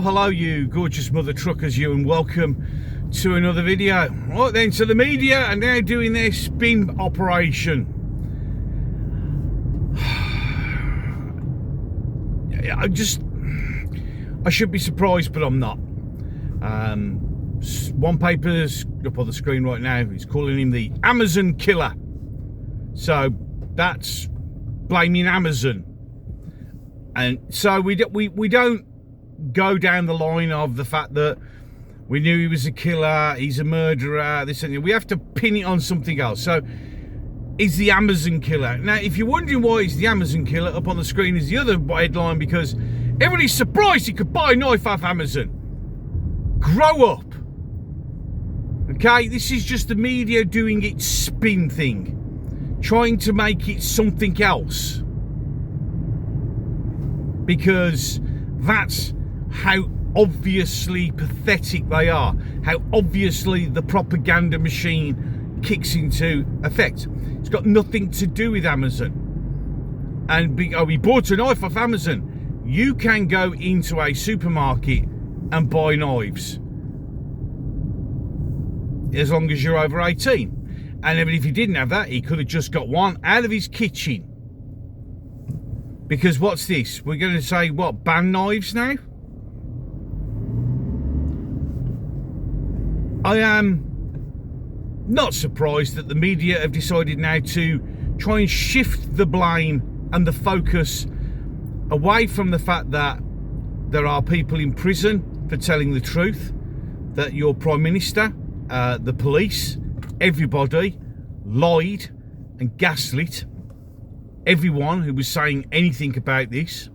Hello you gorgeous mother truckers, you, and welcome to another video. Right then, so the media are now doing their spin operation. I should be surprised, but I'm not. One paper's up on the screen right now. He's calling him the Amazon killer. So that's blaming Amazon. And so we don't go down the line of the fact that we knew he was a killer, he's a murderer, this and that. We have to pin it on something else. So he's the Amazon killer. Now, if you're wondering why he's the Amazon killer, up on the screen is the other headline, because everybody's surprised he could buy a knife off Amazon. Grow up. Okay, this is just the media doing its spin thing, trying to make it something else, because that's how obviously pathetic they are, how obviously the propaganda machine kicks into effect. It's got nothing to do with Amazon. And we bought a knife off Amazon. You can go into a supermarket and buy knives as long as you're over 18. And even if he didn't have that, he could have just got one out of his kitchen. Because what's this? We're going to say, what, ban knives now? I am not surprised that the media have decided now to try and shift the blame and the focus away from the fact that there are people in prison for telling the truth, that your Prime Minister, the police, everybody lied and gaslit everyone who was saying anything about this.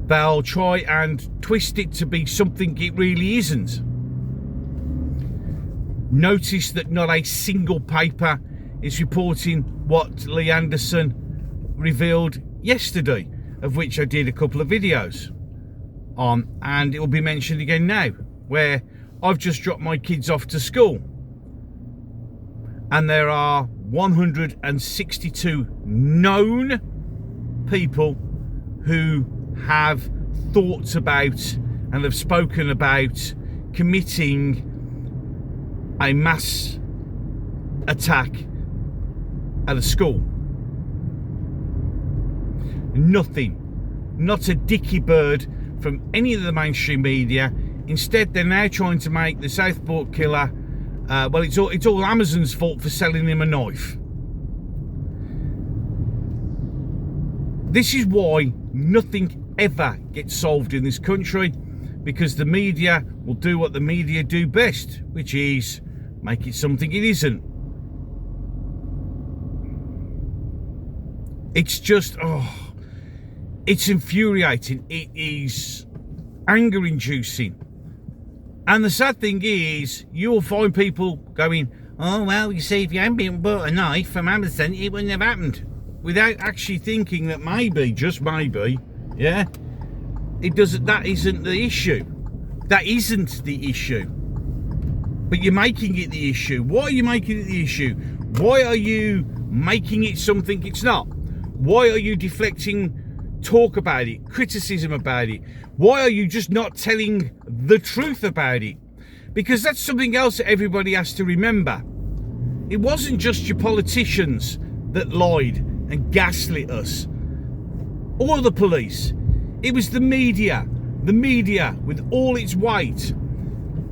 They'll try and twist it to be something it really isn't. Notice that not a single paper is reporting what Lee Anderson revealed yesterday, of which I did a couple of videos on, and it will be mentioned again now, where I've just dropped my kids off to school, and there are 162 known people who have thoughts about and have spoken about committing a mass attack at a school. Nothing, not a dicky bird from any of the mainstream media. Instead, they're now trying to make the Southport killer, well, it's all Amazon's fault for selling him a knife. This is why nothing ever gets solved in this country, because the media will do what the media do best, which is make it something it isn't. It's just, it's infuriating. It is anger inducing. And the sad thing is, you'll find people going, oh, well, you see, if you hadn't been bought a knife from Amazon, it wouldn't have happened. Without actually thinking that maybe, just maybe, yeah, that isn't the issue. That isn't the issue. But you're making it the issue. Why are you making it the issue? Why are you making it something it's not? Why are you deflecting talk about it, criticism about it? Why are you just not telling the truth about it? Because that's something else that everybody has to remember. It wasn't just your politicians that lied and gaslit us, or the police. It was the media with all its weight,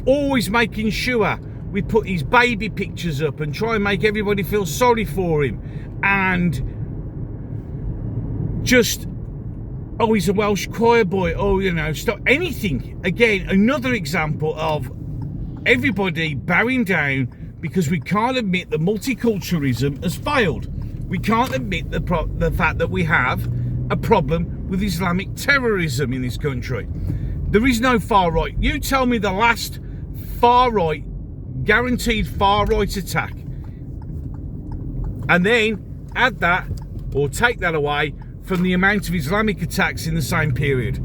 always making sure we put his baby pictures up and try and make everybody feel sorry for him, and just, oh, he's a Welsh choir boy, oh, you know, stop anything. Again, another example of everybody bowing down because we can't admit that multiculturalism has failed. We can't admit the fact that we have a problem with Islamic terrorism in this country. There is no far right. You tell me the last far right, guaranteed far right attack, and then add that or take that away from the amount of Islamic attacks in the same period.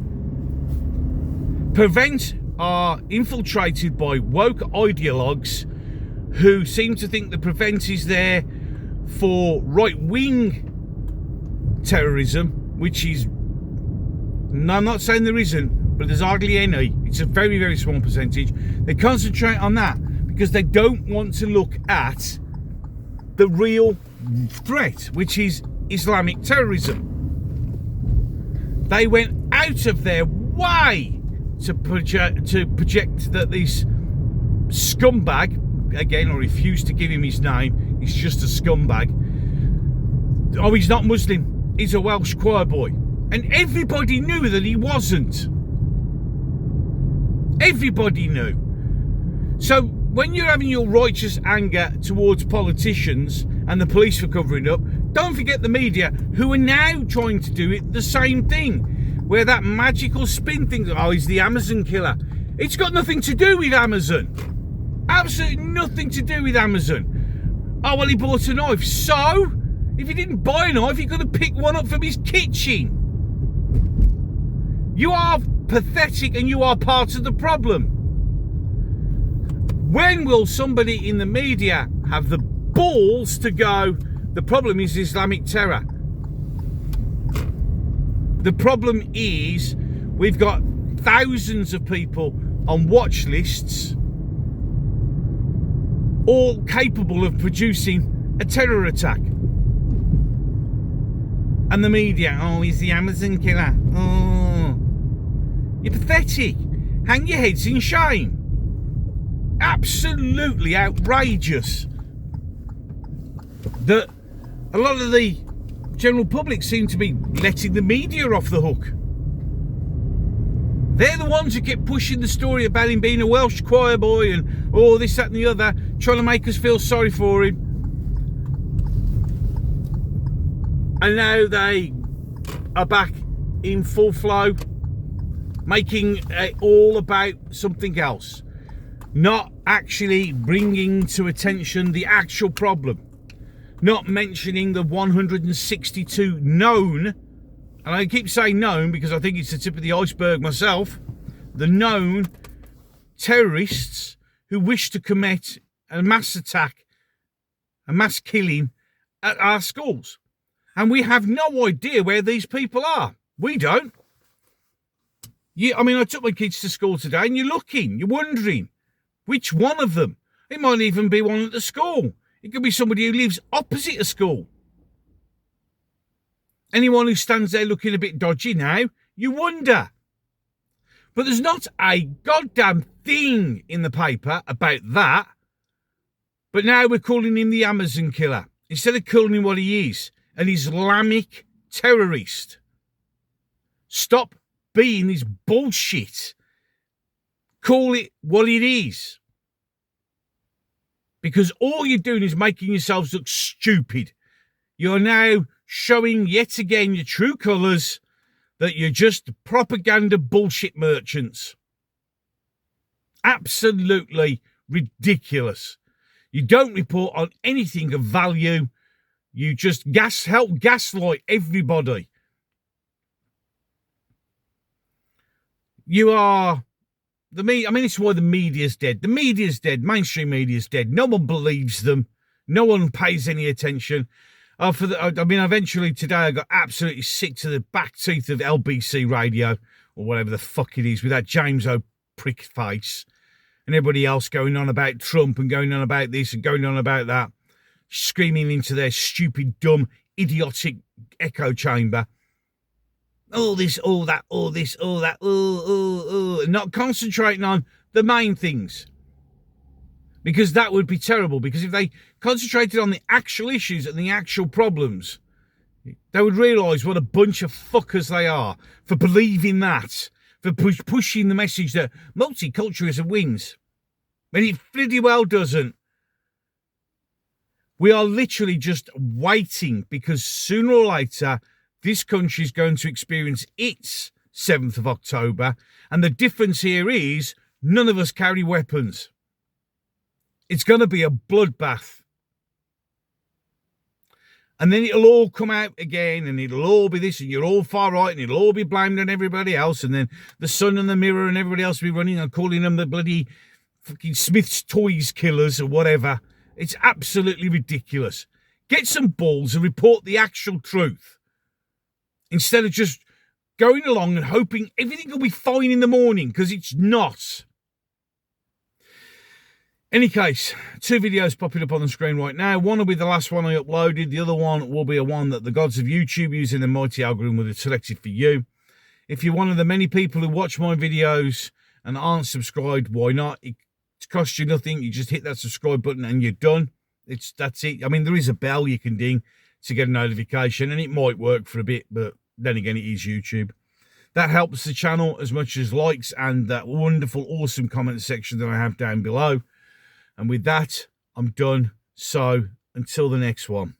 Prevent are infiltrated by woke ideologues who seem to think that Prevent is there for right-wing terrorism, which is No, I'm not saying there isn't, but there's hardly any. It's a very, very small percentage. They concentrate on that because they don't want to look at the real threat, which is Islamic terrorism. They went out of their way to project that this scumbag, again, I refuse to give him his name, he's just a scumbag. Oh, he's not Muslim, he's a Welsh choir boy. And everybody knew that he wasn't. Everybody knew. So when you're having your righteous anger towards politicians and the police for covering up, don't forget the media, who are now trying to do it the same thing, where that magical spin thing, oh, he's the Amazon killer. It's got nothing to do with Amazon. Absolutely nothing to do with Amazon. Oh, well, he bought a knife. So, if he didn't buy a knife, he could have picked one up from his kitchen. You are pathetic and you are part of the problem. When will somebody in the media have the balls to go, the problem is Islamic terror? The problem is we've got thousands of people on watch lists, all capable of producing a terror attack. And the media, oh, he's the Amazon killer. Oh, you're pathetic. Hang your heads in shame. Absolutely outrageous that a lot of the general public seem to be letting the media off the hook. They're the ones who kept pushing the story about him being a Welsh choir boy and all this, that and the other, trying to make us feel sorry for him. And now they are back in full flow, making it all about something else. Not actually bringing to attention the actual problem. Not mentioning the 162 known, and I keep saying known because I think it's the tip of the iceberg myself, the known terrorists who wish to commit a mass attack, a mass killing at our schools. And we have no idea where these people are. We don't. I took my kids to school today and you're looking, you're wondering, which one of them? It might even be one at the school. It could be somebody who lives opposite a school. Anyone who stands there looking a bit dodgy now, you wonder. But there's not a goddamn thing in the paper about that. But now we're calling him the Amazon killer. Instead of calling him what he is, an Islamic terrorist. Stop being this bullshit. Call it what it is. Because all you're doing is making yourselves look stupid. You're now showing yet again your true colours, that you're just propaganda bullshit merchants. Absolutely ridiculous. You don't report on anything of value. You just help gaslight everybody. You are this is why the media's dead. The media's dead. Mainstream media's dead. No one believes them. No one pays any attention. Eventually today I got absolutely sick to the back teeth of LBC radio or whatever the fuck it is with that James O prick face and everybody else going on about Trump and going on about this and going on about that, screaming into their stupid, dumb, idiotic echo chamber. All this, all that, all this, all that, not concentrating on the main things. Because that would be terrible. Because if they concentrated on the actual issues and the actual problems, they would realise what a bunch of fuckers they are for believing that, for pushing the message that multiculturalism wins. When it bloody well doesn't. We are literally just waiting because sooner or later, this country is going to experience its 7th of October. And the difference here is none of us carry weapons. It's going to be a bloodbath. And then it'll all come out again and it'll all be this and you're all far right and it'll all be blamed on everybody else. And then the Sun and the Mirror and everybody else will be running and calling them the bloody fucking Smith's Toys killers or whatever. It's absolutely ridiculous. Get some balls and report the actual truth. Instead of just going along and hoping everything will be fine in the morning, because it's not. Any case, 2 videos popping up on the screen right now. One will be the last one I uploaded. The other one will be a one that the gods of YouTube, using the mighty algorithm, will have selected for you. If you're one of the many people who watch my videos and aren't subscribed, why not? It costs you nothing. You just hit that subscribe button and you're done. That's it. I mean, there is a bell you can ding to get a notification, and it might work for a bit, but then again, it is YouTube. That helps the channel as much as likes and that wonderful, awesome comment section that I have down below. And with that, I'm done. So until the next one.